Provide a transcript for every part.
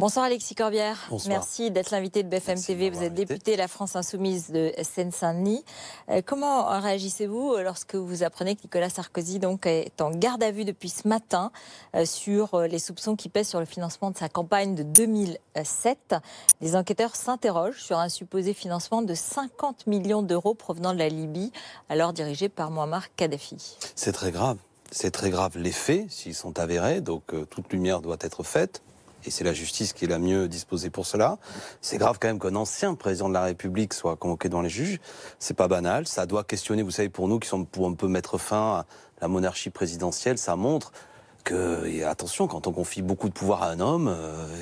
Bonsoir Alexis Corbière. Bonsoir. Merci d'être l'invité de BFM TV. Vous êtes député La France Insoumise de Seine-Saint-Denis. Comment réagissez-vous lorsque vous apprenez que Nicolas Sarkozy donc, est en garde à vue depuis ce matin sur les soupçons qui pèsent sur le financement de sa campagne de 2007 ? Les enquêteurs s'interrogent sur un supposé financement de 50 millions d'euros provenant de la Libye, alors dirigée par Mouammar Kadhafi. C'est très grave. C'est très grave les faits, s'ils sont avérés, donc toute lumière doit être faite. Et c'est la justice qui est la mieux disposée pour cela. C'est grave quand même qu'un ancien président de la République soit convoqué devant les juges. C'est pas banal. Ça doit questionner, vous savez, pour nous qui sommes pour un peu mettre fin à la monarchie présidentielle, ça montre que, et attention, quand on confie beaucoup de pouvoir à un homme,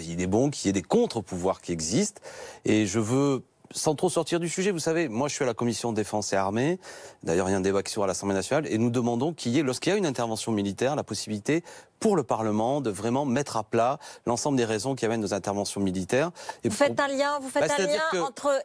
il est bon qu'il y ait des contre-pouvoirs qui existent. Et je veux, sans trop sortir du sujet, vous savez, moi je suis à la commission défense et armée, d'ailleurs il y a un débat qui sera à l'Assemblée nationale, et nous demandons qu'il y ait, lorsqu'il y a une intervention militaire, la possibilité pour le Parlement de vraiment mettre à plat l'ensemble des raisons qui amènent nos interventions militaires. Et vous faites un lien, entre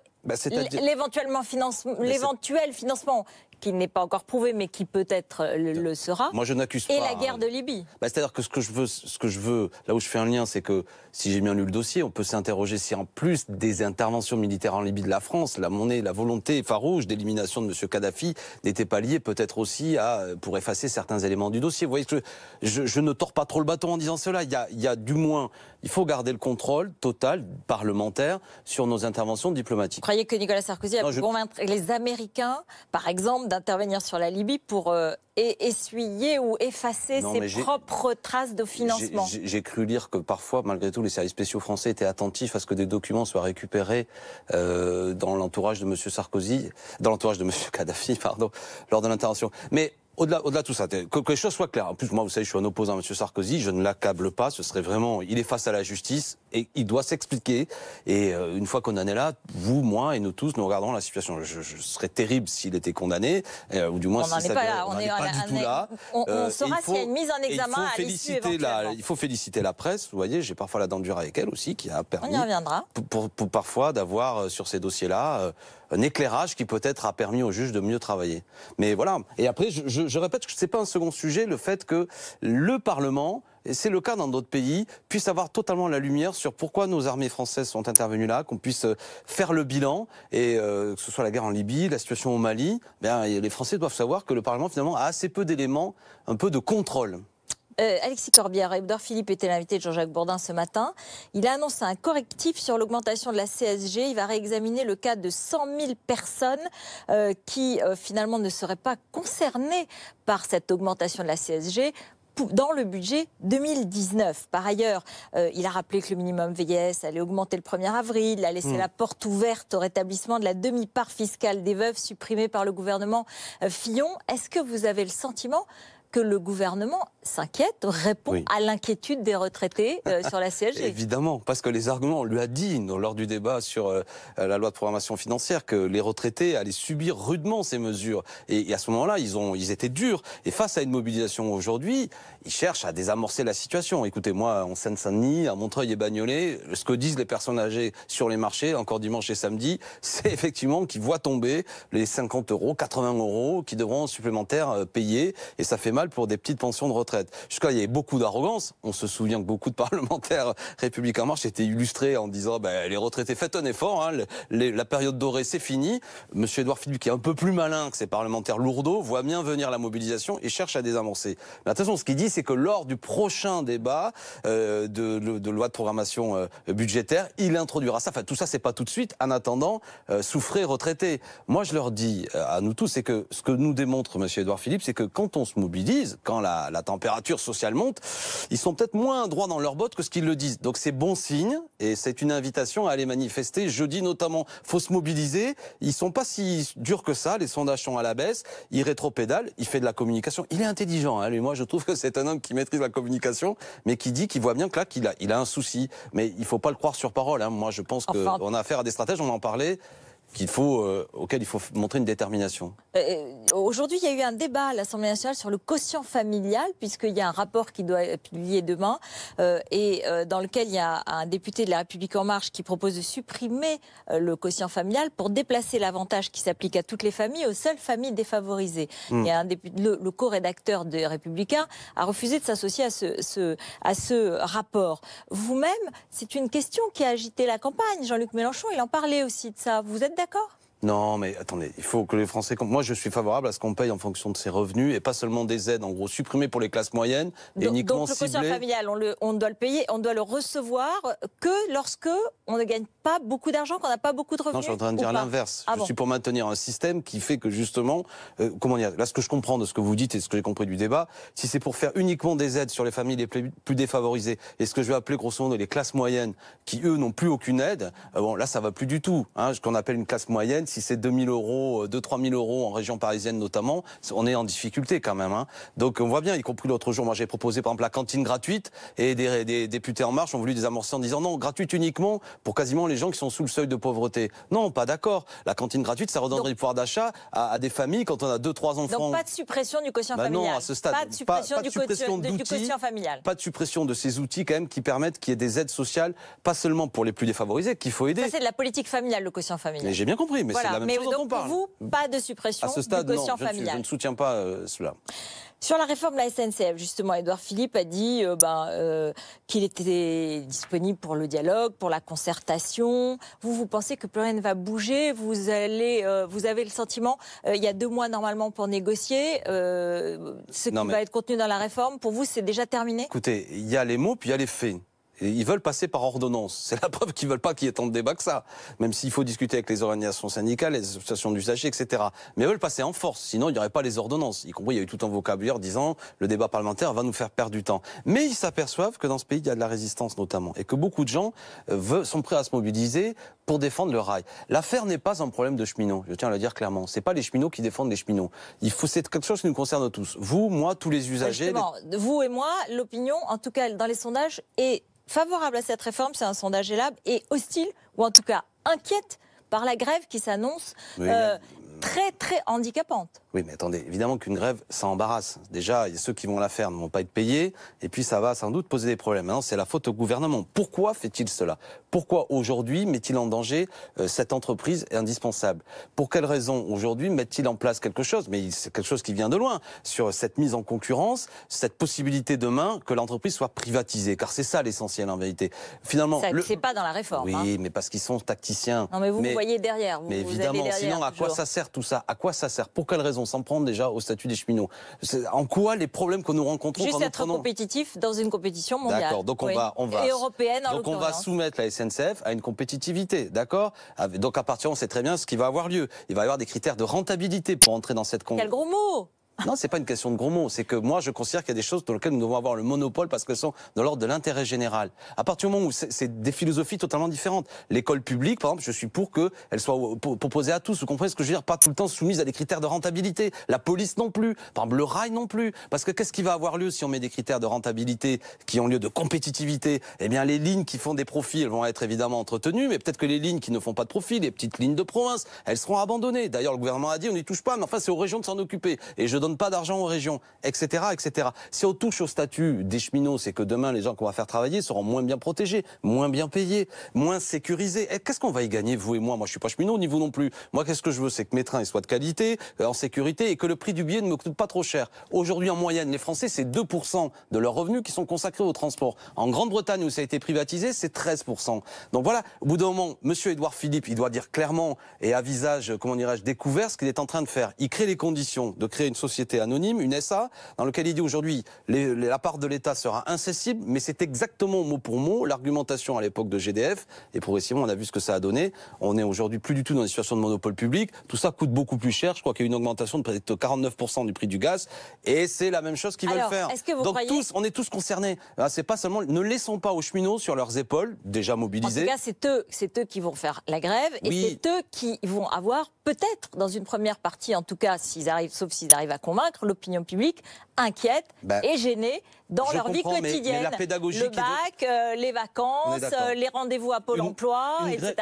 l'éventuel financement qui n'est pas encore prouvé, mais qui peut-être le sera. Moi, je n'accuse pas. Et la guerre de Libye. C'est-à-dire que ce que je veux, là où je fais un lien, c'est que si j'ai bien lu le dossier, on peut s'interroger si en plus des interventions militaires en Libye de la France, la volonté farouche d'élimination de M. Kadhafi n'était pas liée peut-être aussi pour effacer certains éléments du dossier. Vous voyez que je ne tords pas trop le bâton en disant cela. Il y a du moins, il faut garder le contrôle total parlementaire sur nos interventions diplomatiques. Vous croyez que Nicolas Sarkozy a pu convaincre les Américains, par exemple, d'intervenir sur la Libye pour essuyer ou effacer ses propres traces de financement? J'ai cru lire que parfois, malgré tout, les services spéciaux français étaient attentifs à ce que des documents soient récupérés dans l'entourage de M. Sarkozy, dans l'entourage de M. Kadhafi, pardon, lors de l'intervention. Mais au-delà de tout ça, que les choses soient claires. En plus, moi, vous savez, je suis un opposant à M. Sarkozy, je ne l'accable pas, ce serait vraiment... Il est face à la justice et il doit s'expliquer. Et une fois qu'on en est là, vous, moi et nous tous, nous regarderons la situation. Je serais terrible s'il était condamné, ou du moins on si n'en est pas là. On n'est pas du tout là. On saura s'il y a une mise en examen à l'issue éventuellement. Il faut féliciter la presse, vous voyez, j'ai parfois la dent dure avec elle aussi, qui a permis... On y reviendra. Pour parfois d'avoir sur ces dossiers-là un éclairage qui peut-être a permis aux juges de mieux travailler. Mais voilà. Et après, je répète que c'est pas un second sujet, le fait que le Parlement, et c'est le cas dans d'autres pays, puisse avoir totalement la lumière sur pourquoi nos armées françaises sont intervenues là, qu'on puisse faire le bilan, et que ce soit la guerre en Libye, la situation au Mali, les Français doivent savoir que le Parlement finalement a assez peu d'éléments, un peu de contrôle. Alexis Corbière, Édouard Philippe était l'invité de Jean-Jacques Bourdin ce matin. Il a annoncé un correctif sur l'augmentation de la CSG. Il va réexaminer le cas de 100 000 personnes qui finalement ne seraient pas concernées par cette augmentation de la CSG dans le budget 2019. Par ailleurs, il a rappelé que le minimum vieillesse allait augmenter le 1er avril. Il a laissé la porte ouverte au rétablissement de la demi-part fiscale des veuves supprimée par le gouvernement Fillon. Est-ce que vous avez le sentiment que le gouvernement s'inquiète, répond à l'inquiétude des retraités sur la CSG? Évidemment, parce que les arguments, on lui a dit lors du débat sur la loi de programmation financière que les retraités allaient subir rudement ces mesures. Et à ce moment-là, ils étaient durs. Et face à une mobilisation aujourd'hui, ils cherchent à désamorcer la situation. Écoutez, moi, en Seine-Saint-Denis, à Montreuil et Bagnolet, ce que disent les personnes âgées sur les marchés, encore dimanche et samedi, c'est effectivement qu'ils voient tomber les 50 €, 80 € qui devront supplémentaires payer. Et ça fait mal pour des petites pensions de retraite. Jusqu'à là, il y avait beaucoup d'arrogance. On se souvient que beaucoup de parlementaires République En Marche étaient illustrés en disant les retraités, faites un effort, la période dorée, c'est fini. Monsieur Édouard Philippe, qui est un peu plus malin que ces parlementaires lourdeaux, voit bien venir la mobilisation et cherche à désamorcer. Mais attention, ce qu'il dit, c'est que lors du prochain débat de loi de programmation budgétaire, il introduira ça. Enfin, tout ça, c'est pas tout de suite. En attendant, souffrez retraités. Moi, je leur dis à nous tous, c'est que ce que nous démontre Monsieur Édouard Philippe, c'est que quand on se mobilise, quand la température sociale monte, ils sont peut-être moins droits dans leurs bottes que ce qu'ils le disent. Donc c'est bon signe, et c'est une invitation à aller manifester. Jeudi notamment, faut se mobiliser. Ils sont pas si durs que ça, les sondages sont à la baisse. Il rétropédale, il fait de la communication. Il est intelligent, lui. Moi, je trouve que c'est un homme qui maîtrise la communication, mais qu'il voit bien que là, qu'il a un souci. Mais il faut pas le croire sur parole. Moi, je pense qu'on a affaire à des stratèges, on en parlait. auquel il faut montrer une détermination. Aujourd'hui, il y a eu un débat à l'Assemblée nationale sur le quotient familial, puisqu'il y a un rapport qui doit être publié demain, dans lequel il y a un député de La République En Marche qui propose de supprimer le quotient familial pour déplacer l'avantage qui s'applique à toutes les familles aux seules familles défavorisées. Et le co-rédacteur des Républicains a refusé de s'associer à ce rapport. Vous-même, c'est une question qui a agité la campagne. Jean-Luc Mélenchon, il en parlait aussi de ça. Vous êtes d'accord ? Non, mais attendez, il faut que les Français... Moi, je suis favorable à ce qu'on paye en fonction de ses revenus et pas seulement des aides, en gros, supprimées pour les classes moyennes et uniquement ciblées. Donc le quotient familial, on doit le payer, on doit le recevoir que lorsque on ne gagne pas beaucoup d'argent, qu'on n'a pas beaucoup de revenus. Non, je suis en train de dire l'inverse. Je suis pour maintenir un système qui fait que justement, comment dire, là, ce que je comprends de ce que vous dites et ce que j'ai compris du débat, si c'est pour faire uniquement des aides sur les familles les plus défavorisées et ce que je vais appeler grosso modo les classes moyennes qui, eux, n'ont plus aucune aide, bon, là, ça va plus du tout. Ce qu'on appelle une classe moyenne, si c'est 2 000 euros, 2-3 000 euros en région parisienne notamment, on est en difficulté quand même. Donc on voit bien, y compris l'autre jour, moi j'ai proposé par exemple la cantine gratuite et des députés En Marche ont voulu désamorcer en disant non, gratuite uniquement pour quasiment les gens qui sont sous le seuil de pauvreté. Non, pas d'accord. La cantine gratuite, ça redonnerait du pouvoir d'achat à des familles quand on a 2-3 enfants. Donc pas de suppression du quotient familial. Non, à ce stade. Pas de suppression, du quotient familial. Pas de suppression de ces outils quand même qui permettent qu'il y ait des aides sociales, pas seulement pour les plus défavorisés, qu'il faut aider. Ça c'est de la politique familiale, le quotient familial. Mais j'ai bien compris, mais voilà. c'est la même chose dont on parle. Pour vous, pas de suppression du quotient familial. Je ne soutiens pas cela. Sur la réforme de la SNCF, justement, Édouard Philippe a dit qu'il était disponible pour le dialogue, pour la concertation. Vous pensez que plus rien ne va bouger? Vous avez le sentiment, il y a 2 mois normalement pour négocier, ce qui va être contenu dans la réforme, pour vous, c'est déjà terminé? Écoutez, il y a les mots, puis il y a les faits. Et ils veulent passer par ordonnance. C'est la preuve qu'ils ne veulent pas qu'il y ait tant de débat que ça. Même s'il faut discuter avec les organisations syndicales, les associations d'usagers, etc. Mais ils veulent passer en force. Sinon, il n'y aurait pas les ordonnances. Y compris, il y a eu tout un vocabulaire disant le débat parlementaire va nous faire perdre du temps. Mais ils s'aperçoivent que dans ce pays, il y a de la résistance notamment. Et que beaucoup de gens sont prêts à se mobiliser pour défendre le rail. L'affaire n'est pas un problème de cheminots. Je tiens à le dire clairement. C'est pas les cheminots qui défendent les cheminots. C'est quelque chose qui nous concerne tous. Vous, moi, tous les usagers. Vous et moi, l'opinion, en tout cas dans les sondages, est favorable à cette réforme, c'est un sondage Elab, et hostile, ou en tout cas inquiète, par la grève qui s'annonce très très handicapante. Oui, mais attendez, évidemment qu'une grève, ça embarrasse. Déjà, ceux qui vont la faire ne vont pas être payés, et puis ça va sans doute poser des problèmes. Maintenant, c'est la faute au gouvernement. Pourquoi fait-il cela? Pourquoi aujourd'hui met-il en danger cette entreprise indispensable? Pour quelles raisons aujourd'hui met-il en place quelque chose? Mais c'est quelque chose qui vient de loin, sur cette mise en concurrence, cette possibilité demain que l'entreprise soit privatisée, car c'est ça l'essentiel en vérité. Finalement, c'est pas dans la réforme. Oui, mais parce qu'ils sont tacticiens. Non, mais vous voyez derrière. Mais évidemment, sinon à quoi ça sert tout ça? À quoi ça sert? Pour quelles raisons? S'en prendre déjà au statut des cheminots. En quoi les problèmes que nous rencontrons juste être compétitif dans une compétition mondiale. D'accord, donc on va et européenne en donc on va soumettre la SNCF à une compétitivité, d'accord? Donc à partir on sait très bien ce qui va avoir lieu. Il va y avoir des critères de rentabilité pour entrer dans cette Quel gros mot! Non, c'est pas une question de gros mots. C'est que moi, je considère qu'il y a des choses dans lesquelles nous devons avoir le monopole parce qu'elles sont de l'ordre de l'intérêt général. À partir du moment où c'est des philosophies totalement différentes. L'école publique, par exemple, je suis pour qu'elle soit proposée à tous. Vous comprenez ce que je veux dire? Pas tout le temps soumise à des critères de rentabilité. La police non plus. Par exemple, le rail non plus. Parce que qu'est-ce qui va avoir lieu si on met des critères de rentabilité qui ont lieu de compétitivité? Eh bien, les lignes qui font des profits, elles vont être évidemment entretenues, mais peut-être que les lignes qui ne font pas de profit, les petites lignes de province, elles seront abandonnées. D'ailleurs, le gouvernement a dit on n'y touche pas, mais enfin, c'est aux régions de s'en occuper. Et je donne pas d'argent aux régions, etc., etc. Si on touche au statut des cheminots, c'est que demain, les gens qu'on va faire travailler seront moins bien protégés, moins bien payés, moins sécurisés. Et qu'est-ce qu'on va y gagner, vous et moi? Moi, je suis pas cheminot, ni vous non plus. Moi, qu'est-ce que je veux? C'est que mes trains soient de qualité, en sécurité, et que le prix du billet ne me coûte pas trop cher. Aujourd'hui, en moyenne, les Français, c'est 2% de leurs revenus qui sont consacrés au transport. En Grande-Bretagne, où ça a été privatisé, c'est 13%. Donc voilà, au bout d'un moment, monsieur Édouard Philippe, il doit dire clairement et à visage, comment dirais-je, découvert ce qu'il est en train de faire. Il crée les conditions de créer une société anonyme, une SA, dans laquelle il dit aujourd'hui la part de l'État sera incessible, mais c'est exactement mot pour mot l'argumentation à l'époque de GDF, et progressivement on a vu ce que ça a donné. On est aujourd'hui plus du tout dans une situation de monopole public, tout ça coûte beaucoup plus cher, je crois qu'il y a eu une augmentation de près de 49% du prix du gaz, et c'est la même chose qu'ils veulent faire. Donc on est tous concernés. C'est pas seulement, ne laissons pas aux cheminots sur leurs épaules, déjà mobilisés. En tout cas, c'est eux qui vont faire la grève, et c'est eux qui vont avoir peut-être, dans une première partie, en tout cas, sauf s'ils arrivent à convaincre l'opinion publique inquiète et gênée dans leur vie quotidienne. Mais la pédagogie le bac, les vacances, les rendez-vous à Pôle emploi, etc.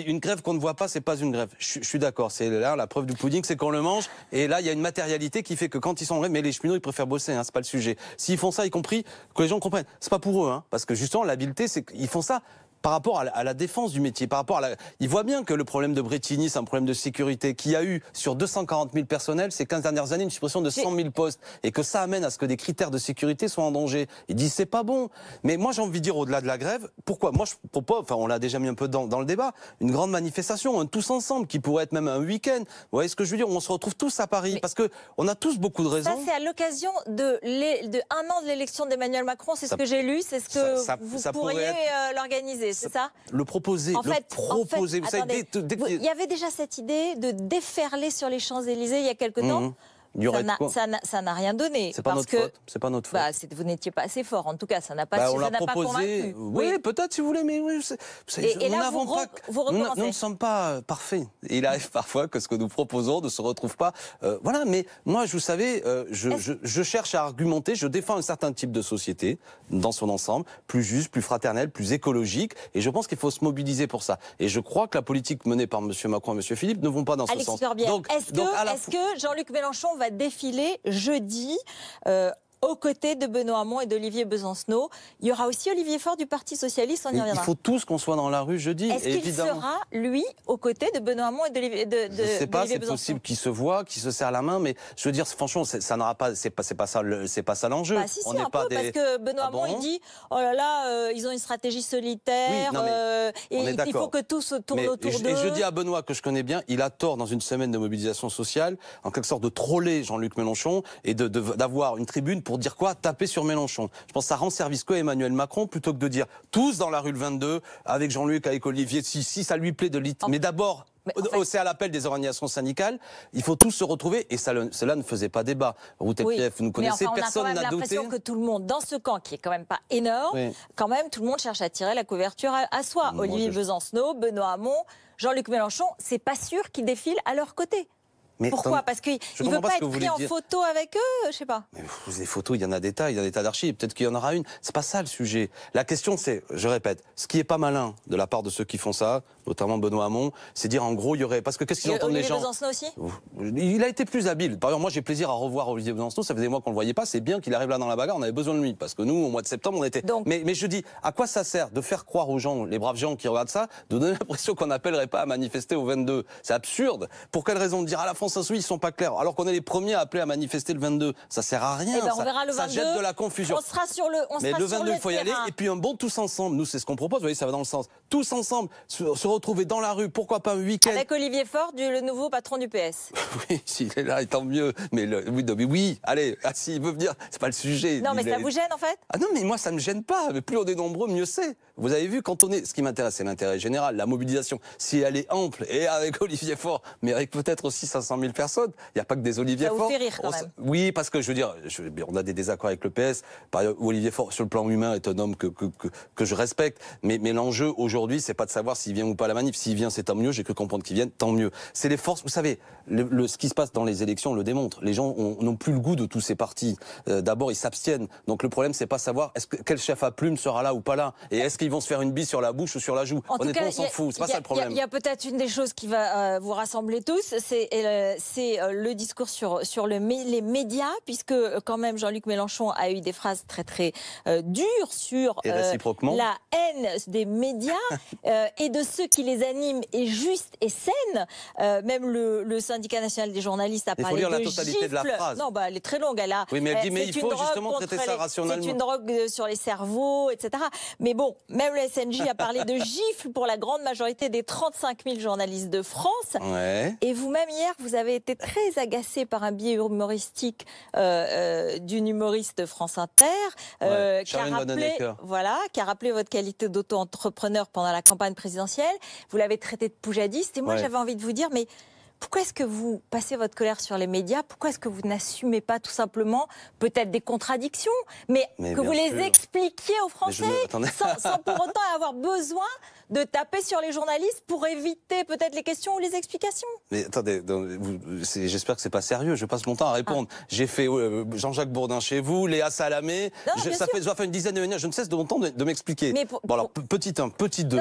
Une grève qu'on ne voit pas, c'est pas une grève. Je suis d'accord. C'est là la preuve du pudding, c'est qu'on le mange. Et là, il y a une matérialité qui fait que quand ils sont en grève, mais les cheminots, ils préfèrent bosser. Hein, c'est pas le sujet. S'ils font ça, y compris que les gens comprennent. C'est pas pour eux, hein, parce que justement, l'habileté, c'est qu'ils font ça par rapport à la défense du métier, par rapport ils voient bien que le problème de Brétigny, c'est un problème de sécurité, qu'il y a eu sur 240 000 personnels ces 15 dernières années une suppression de 100 000 postes, et que ça amène à ce que des critères de sécurité soient en danger. Ils disent c'est pas bon. Mais moi j'ai envie de dire au-delà de la grève, pourquoi? Moi je propose, enfin on l'a déjà mis un peu dans le débat, une grande manifestation, tous ensemble, qui pourrait être même un week-end. Vous voyez ce que je veux dire? On se retrouve tous à Paris, parce que on a tous beaucoup de raisons. Ça c'est à l'occasion de un an de l'élection d'Emmanuel Macron, c'est ce que j'ai lu, c'est ce que vous pourriez l'organiser. C'est ça? Le proposer, vous savez, il y avait déjà cette idée de déferler sur les Champs-Élysées il y a quelque temps. Ça n'a rien donné. C'est pas notre faute. C'est pas notre faute. Vous n'étiez pas assez fort. En tout cas, ça n'a pas convaincu. Oui, peut-être si vous voulez, mais oui. Et là, nous ne sommes pas parfaits. Et il arrive parfois que ce que nous proposons ne se retrouve pas. Voilà, mais moi, vous savez, je cherche à argumenter. Je défends un certain type de société dans son ensemble, plus juste, plus fraternelle, plus écologique. Et je pense qu'il faut se mobiliser pour ça. Et je crois que la politique menée par M. Macron et M. Philippe ne vont pas dans ce sens. Est-ce que Jean-Luc Mélenchon va défiler jeudi aux côtés de Benoît Hamon et d'Olivier Besancenot? Il y aura aussi Olivier Faure du Parti Socialiste, on y reviendra. Il faut tous qu'on soit dans la rue jeudi. Est-ce qu'il sera, lui, aux côtés de Benoît Hamon et d'Olivier Besancenot? Je ne sais pas, c'est possible qu'ils se voient, qu'ils se serrent la main, mais je veux dire, franchement, ça n'aura pas, c'est pas ça l'enjeu. Si, on n'est pas parce que Benoît Hamon, il dit, oh là là, ils ont une stratégie solitaire, et il faut que tout se tourne autour d'eux. Et je dis à Benoît, que je connais bien, il a tort dans une semaine de mobilisation sociale, en quelque sorte de troller Jean-Luc Mélenchon, et d'avoir une tribune pour dire quoi? Taper sur Mélenchon. Je pense que ça rend service qu'à Emmanuel Macron, plutôt que de dire tous dans la rue le 22, avec Jean-Luc, avec Olivier, si ça lui plaît de mais d'abord, c'est à l'appel des organisations syndicales, il faut tous se retrouver, et cela ne faisait pas débat. Route et Pief, vous nous connaissez, personne n'a douté. On a l'impression que tout le monde, dans ce camp qui est quand même pas énorme, quand même tout le monde cherche à tirer la couverture à soi. Olivier Besancenot, Benoît Hamon, Jean-Luc Mélenchon, c'est pas sûr qu'ils défilent à leur côté. Mais pourquoi? Parce qu'il ne veut pas être pris en photo avec eux, je sais pas. Mais des photos, il y en a des tas, il y a des tas d'archives. Peut-être qu'il y en aura une. C'est pas ça le sujet. La question, c'est, je répète, ce qui est pas malin de la part de ceux qui font ça, notamment Benoît Hamon, c'est dire en gros, il y aurait, parce que qu'est-ce qu'ils entendent les gens? Besancenot aussi. Il a été plus habile. Par exemple, moi, j'ai plaisir à revoir Olivier Besancenot. Ça faisait des mois qu'on le voyait pas. C'est bien qu'il arrive là dans la bagarre. On avait besoin de lui parce que nous, au mois de septembre, on était. Mais je dis, à quoi ça sert de faire croire aux gens, les braves gens qui regardent ça, de donner l'impression qu'on n'appellerait pas à manifester au 22? C'est absurde. Pour quelle raison de dire à la France insoumise, ils sont pas clairs, alors qu'on est les premiers à appeler à manifester le 22? Ça sert à rien. On verra le 22. Ça jette de la confusion. On sera sur le Mais le 22, il faut y aller. Et puis un bon tous ensemble. Nous, c'est ce qu'on propose. Vous voyez, ça va dans le sens. Tous ensemble, se retrouver dans la rue. Pourquoi pas un week-end? Avec Olivier Faure, le nouveau patron du PS. Oui, s'il est là, tant mieux. Mais oui, allez, s'il veut venir, c'est pas le sujet. Non, mais ça vous gêne en fait? Ah non, mais moi ça me gêne pas. Mais plus on est nombreux, mieux c'est. Vous avez vu, quand on est, ce qui m'intéresse, c'est l'intérêt général, la mobilisation. Si elle est ample et avec Olivier Faure, mais avec peut-être aussi 500 000 personnes, il n'y a pas que des Olivier Faure. Ça vous fait rire quand même. Oui, parce que je veux dire, on a des désaccords avec le PS. Par ailleurs, Olivier Faure, sur le plan humain, est un homme que je respecte. Mais l'enjeu aujourd'hui, c'est pas de savoir s'il vient ou pas à la manif. S'il vient, c'est tant mieux. J'ai cru comprendre qu'il vienne, tant mieux. C'est les forces. Vous savez, ce qui se passe dans les élections le démontre. Les gens n'ont plus le goût de tous ces partis. D'abord, ils s'abstiennent. Donc le problème, c'est pas savoir quel chef à plume sera là ou pas là. Et est-ce qu'ils vont se faire une bise sur la bouche ou sur la joue? Honnêtement, on s'en fout. C'est pas ça le problème. Il y a peut-être une des choses qui va vous rassembler tous, c'est le discours sur les médias, puisque quand même Jean-Luc Mélenchon a eu des phrases très très dures sur la haine des médias et de ceux qui les animent est juste et saine. Même le syndicat national des journalistes a parlé de la totalité gifle. De la phrase. Non, elle est très longue. Oui, mais elle dit mais il faut justement traiter ça rationnellement. C'est une drogue sur les cerveaux, etc. Mais bon, même le SNJ a parlé de gifle pour la grande majorité des 35 000 journalistes de France. Ouais. Et vous-même hier, vous avez été très agacé par un biais humoristique d'une humoriste France Inter qui a rappelé votre qualité d'auto-entrepreneur pendant la campagne présidentielle. Vous l'avez traité de poujadiste. Et moi, j'avais envie de vous dire, mais Pourquoi est-ce que vous passez votre colère sur les médias? Pourquoi est-ce que vous n'assumez pas tout simplement peut-être des contradictions, mais que vous les expliquiez aux Français sans pour autant avoir besoin de taper sur les journalistes pour éviter peut-être les questions ou les explications? Mais attendez, j'espère que c'est pas sérieux. Je passe mon temps à répondre. J'ai fait Jean-Jacques Bourdin chez vous, Léa Salamé. Ça fait une dizaine de minutes. Je ne cesse de mon temps de m'expliquer. Bon alors petit 1, petit 2,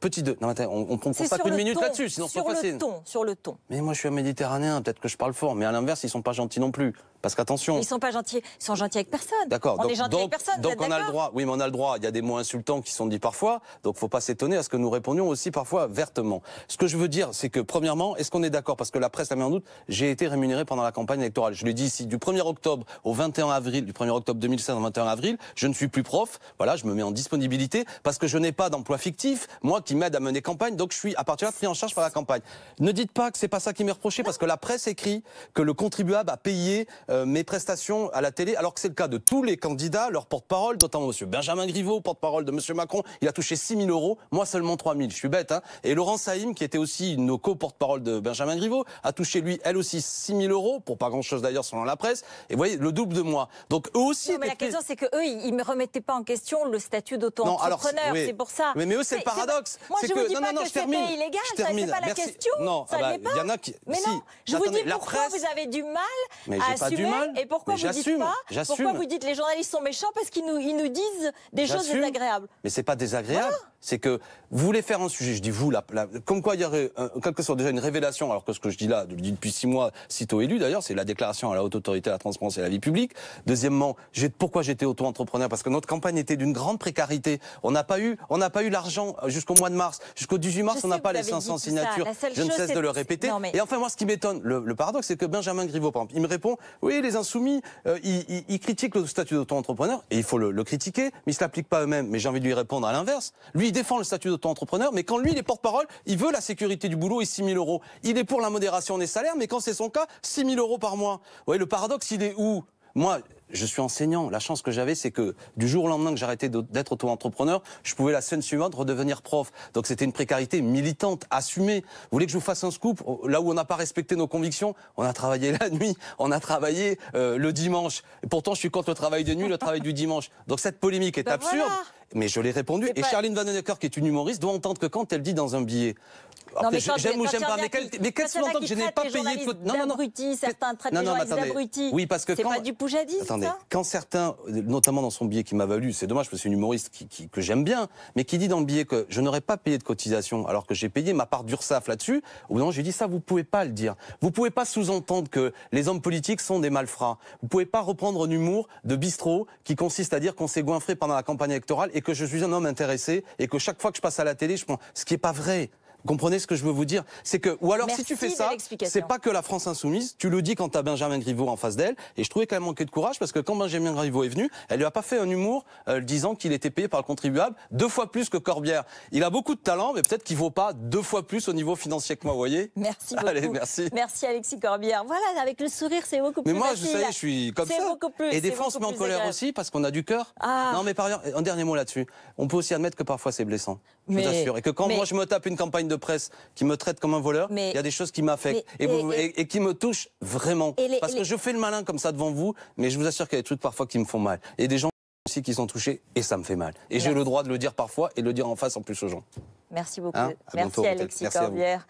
petit 2. Non attends, on prend pas qu'une minute là-dessus, sinon c'est facile. Sur le ton. Mais moi je suis un Méditerranéen, peut-être que je parle fort, mais à l'inverse ils sont pas gentils non plus. Parce qu'attention. Ils sont pas gentils. Ils sont gentils avec personne. D'accord. On est gentils avec personne. Donc on a le droit. Oui, mais on a le droit. Il y a des mots insultants qui sont dits parfois. Donc faut pas s'étonner à ce que nous répondions aussi parfois vertement. Ce que je veux dire, c'est que premièrement, est-ce qu'on est d'accord? Parce que la presse la met en doute. J'ai été rémunéré pendant la campagne électorale. Je l'ai dit ici, du 1er octobre au 21 avril, du 1er octobre 2016 au 21 avril, je ne suis plus prof. Voilà, je me mets en disponibilité parce que je n'ai pas d'emploi fictif, moi qui m'aide à mener campagne. Donc je suis à partir de là pris en charge par la campagne. Ne dites pas que c'est pas ça qui m'est reproché parce que la presse écrit que le contribuable a payé mes prestations à la télé, alors que c'est le cas de tous les candidats, leur porte-parole, notamment M. Benjamin Griveaux, porte-parole de M. Macron, il a touché 6 000 euros, moi seulement 3 000, je suis bête, hein. Et Laurent Saïm, qui était aussi nos co-porte-parole de Benjamin Griveaux, a touché lui, elle aussi 6 000 euros, pour pas grand-chose d'ailleurs selon la presse, et vous voyez, le double de moi. Donc eux aussi... Non, mais la question c'est qu'eux, ils ne remettaient pas en question le statut d'auto-entrepreneur, c'est pour ça. Mais eux, c'est le paradoxe. Moi je vous dis pas que c'était illégal, ça c'est pas la question, ça l'est pas. Il y en a qui... Mais non, je vous dis pourquoi vous avez du mal à assumer, et pourquoi vous dites pas... Pourquoi vous dites les journalistes sont méchants? Parce qu'ils nous disent des choses désagréables. Mais c'est pas désagréable. Voilà. C'est que vous voulez faire un sujet, je dis vous, comme quoi il y aurait quelque soit déjà une révélation, alors que ce que je dis là, je le dis depuis 6 mois, sitôt élu d'ailleurs, c'est la déclaration à la haute autorité à la transparence et à la vie publique. Deuxièmement, pourquoi j'étais auto-entrepreneur? Parce que notre campagne était d'une grande précarité. On n'a pas eu l'argent jusqu'au mois de mars. Jusqu'au 18 mars, on n'a pas les 500 signatures. Je ne cesse de le répéter. Et enfin, moi, ce qui m'étonne, le paradoxe, c'est que Benjamin Griveaux, par exemple, il me répond, oui, les insoumis, ils critiquent le statut d'auto-entrepreneur, et il faut le critiquer, mais ils ne se l'appliquent pas eux-mêmes. Mais j'ai envie de lui répondre à l'inverse. Lui, il défend le statut d'auto-entrepreneur, mais quand lui, il est porte-parole, il veut la sécurité du boulot et 6 000 euros. Il est pour la modération des salaires, mais quand c'est son cas, 6 000 euros par mois. Vous voyez, le paradoxe, il est où? Moi, je suis enseignant. La chance que j'avais, c'est que du jour au lendemain que j'arrêtais d'être auto-entrepreneur, je pouvais la semaine suivante redevenir prof. Donc c'était une précarité militante, assumée. Vous voulez que je vous fasse un scoop? Là où on n'a pas respecté nos convictions, on a travaillé la nuit, on a travaillé le dimanche. Et pourtant, je suis contre le travail de nuit, le travail du dimanche. Donc cette polémique est absurde. Voilà. Mais je l'ai répondu. Et Charline Vanhoenacker, qui est une humoriste, doit entendre que quand elle dit dans un billet... Après, j'aime ou j'aime pas, mais qu'elle se entend que je n'ai pas payé... Certains traitent les journalistes d'abrutis. Oui, parce que c'est pas du poujadisme. Attendez, quand certains, notamment dans son billet qui m'a valu, c'est dommage parce que c'est une humoriste que j'aime bien, mais qui dit dans le billet que je n'aurais pas payé de cotisation alors que j'ai payé ma part d'URSSAF là-dessus, au bout d'un moment, je lui ai dit ça, vous pouvez pas le dire. Vous pouvez pas sous-entendre que les hommes politiques sont des malfrats. Vous pouvez pas reprendre un humour de bistrot qui consiste à dire qu'on s'est goinfré pendant la campagne électorale et que je suis un homme intéressé et que chaque fois que je passe à la télé, je prends ce qui est pas vrai. Vous comprenez ce que je veux vous dire? C'est que, ou alors si tu fais ça, c'est pas que la France insoumise, tu le dis quand t'as Benjamin Griveaux en face d'elle, et je trouvais qu'elle manquait de courage parce que quand Benjamin Griveaux est venu, elle lui a pas fait un humour disant qu'il était payé par le contribuable 2 fois plus que Corbière. Il a beaucoup de talent, mais peut-être qu'il vaut pas 2 fois plus au niveau financier que moi, vous voyez? Merci beaucoup. Allez, merci. Merci Alexis Corbière. Voilà, avec le sourire, c'est beaucoup plus facile. Mais moi, je suis comme ça. Beaucoup plus, et des fois, on se met en colère aussi parce qu'on a du cœur. Non, mais par ailleurs, un dernier mot là-dessus. On peut aussi admettre que parfois c'est blessant. Je vous assure. Et que quand moi je me tape une campagne de presse qui me traite comme un voleur, il y a des choses qui m'affectent et qui me touchent vraiment. Parce que je fais le malin comme ça devant vous, mais je vous assure qu'il y a des trucs parfois qui me font mal. Et des gens aussi qui sont touchés et ça me fait mal. Et j'ai le droit de le dire parfois et de le dire en face en plus aux gens. Merci beaucoup. Hein, Merci Alexis Corbière.